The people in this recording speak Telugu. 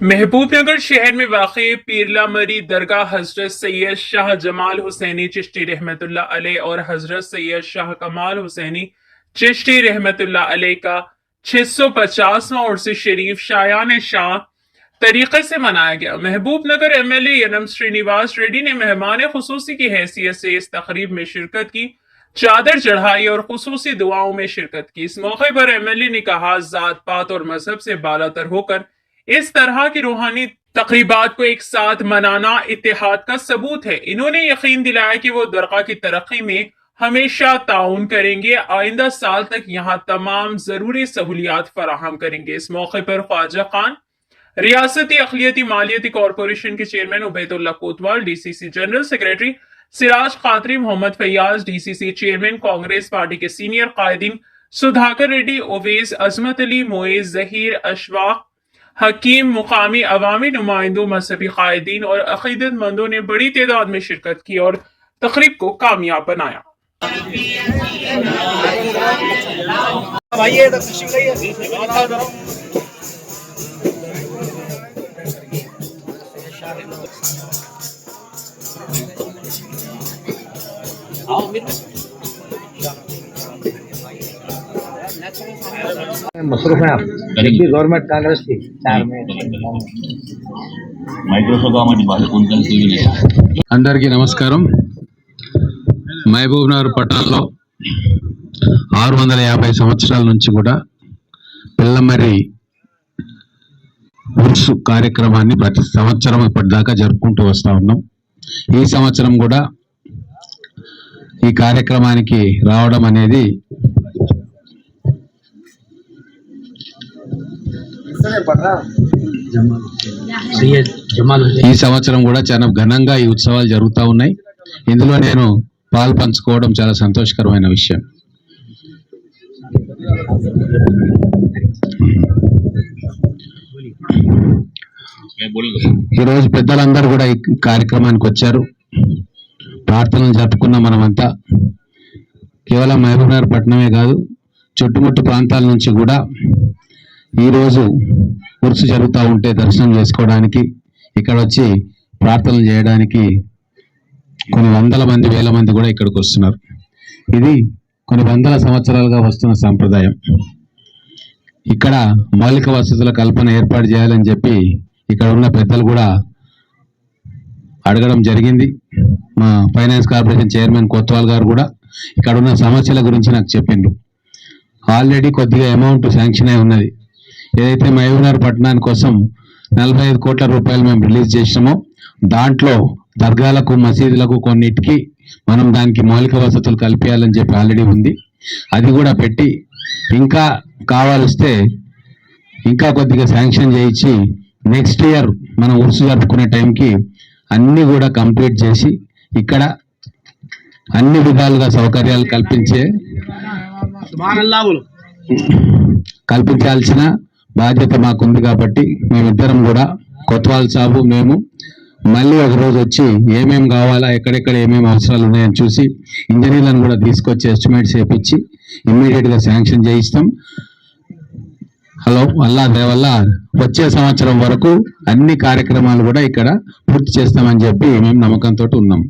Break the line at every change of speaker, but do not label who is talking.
महबूबनगर शहर में वाक़ई पीरला मरी दरगाह हजरत सैयद शाह जमाल हुसैनी चिश्ती रहमतुल्लाह अलैह और हजरत सैयद शाह कमाल हुसैनी चिश्ती रहमतुल्लाह अलैह का 650वां उर्स शरीफ शायान शाह तरीके से मनाया गया। महबूबनगर एमएलए यनम श्रीनिवास रेड्डी ने मेहमान खुसूसी की हैसियत से इस तकरीब में शिरकत की, चादर चढ़ाई और खुसूसी दुआओं में शिरकत की। इस मौके पर एमएलए ने कहा, जात पात और मजहब से बालातर होकर इस तरह की रूहानी तकरीबात को एक साथ मनाना इत्तेहाद का सबूत है। इन्होंने यकीन दिलाया कि वो दरगाह की तरक्की में हमेशा ताउन करेंगे, आइंदा साल तक यहाँ तमाम जरूरी सहूलियात फराहम करेंगे। इस मौके पर ख्वाजा खान, रियासती अखिलियती मालियती कॉरपोरेशन के chairman Ubaidullah Kotwal, DCC general secretary Siraj Khatri, Mohammed Faiyaz, DCC chairman, Congress party के सीनियर कायदीन सुधाकर रेड्डी, ओवैस, अजमत अली, मोइज, जहीर, अशफाक हकीम, मुकामी अवामी नुमाइंदों, मजहबी कायदीन और अकीदतमंदों ने बड़ी तादाद में शिरकत की और तकरीब को कामयाब बनाया।
मसरूफ है आप गवर्नमेंट कांग्रेस की 4 में
అందరికీ నమస్కారం। మహబూబ్ నగర్ పట్టణంలో 650 సంవత్సరాల నుంచి కూడా పిల్లమర్రి ఉర్సు కార్యక్రమాన్ని ప్రతి సంవత్సరం ఇప్పటిదాకా జరుపుకుంటూ వస్తూ ఉన్నాం। ఈ సంవత్సరం కూడా ఈ కార్యక్రమానికి రావడం అనేది ఈ సంవత్సరం కూడా చాలా ఘనంగా ఈ ఉత్సవాలు జరుగుతూ ఉన్నాయి। ఇందులో నేను పాలు పంచుకోవడం చాలా సంతోషకరమైన విషయం। ఈరోజు పెద్దలందరూ కూడా ఈ కార్యక్రమానికి వచ్చారు, ప్రార్థనలు జరుపుకున్న మనమంతా కేవలం మహబూబ్నగర్ పట్టణమే కాదు, చుట్టుముట్టు ప్రాంతాల నుంచి కూడా ఈరోజు ఉర్సు జరుగుతూ ఉంటే దర్శనం చేసుకోవడానికి, ఇక్కడ వచ్చి ప్రార్థనలు చేయడానికి కొన్ని వందల మంది, వేల మంది కూడా ఇక్కడికి వస్తున్నారు। ఇది కొన్ని వందల సంవత్సరాలుగా వస్తున్న సాంప్రదాయం। ఇక్కడ మౌలిక వసతుల కల్పన ఏర్పాటు చేయాలని చెప్పి ఇక్కడ ఉన్న పెద్దలు కూడా అడగడం జరిగింది। మా ఫైనాన్స్ కార్పొరేషన్ చైర్మన్ కోత్వాల్ గారు కూడా ఇక్కడ ఉన్న సమస్యల గురించి నాకు చెప్పిండ్రు। ఆల్రెడీ కొద్దిగా అమౌంట్ శాంక్షన్ అయి ఉన్నది। ఏదైతే మహబూబ్నగర్ పట్టణాని కోసం 45 కోట్ల రూపాయలు మేము రిలీజ్ చేసినామో దాంట్లో దర్గాలకు, మసీదులకు కొన్నిటికి మనం దానికి మౌలిక వసతులు కల్పించాలని చెప్పి ఆల్రెడీ ఉంది। అది కూడా పెట్టి ఇంకా కావాలిస్తే ఇంకా కొద్దిగా శాంక్షన్ చేయించి నెక్స్ట్ ఇయర్ మనం ఉర్సు జరుపుకునే టైంకి అన్నీ కూడా కంప్లీట్ చేసి ఇక్కడ అన్ని విధాలుగా సౌకర్యాలు కల్పించాల్సిన బాధ్యత మాకుంది। కాబట్టి మేమిద్దరం కూడా కొత్వాల్ సాబు, మేము మళ్ళీ ఒక రోజు వచ్చి ఏమేమి కావాలా, ఎక్కడెక్కడ ఏమేమి అవసరాలు ఉన్నాయని చూసి ఇంజనీర్లను కూడా తీసుకొచ్చి ఎస్టిమేట్స్ వేయించి ఇమ్మీడియట్గా శాంక్షన్ చేయిస్తాం। అల్లా దేవల్ల వచ్చే సంవత్సరం వరకు అన్ని కార్యక్రమాలు కూడా ఇక్కడ పూర్తి చేస్తామని చెప్పి మేము నమ్మకంతో ఉన్నాం।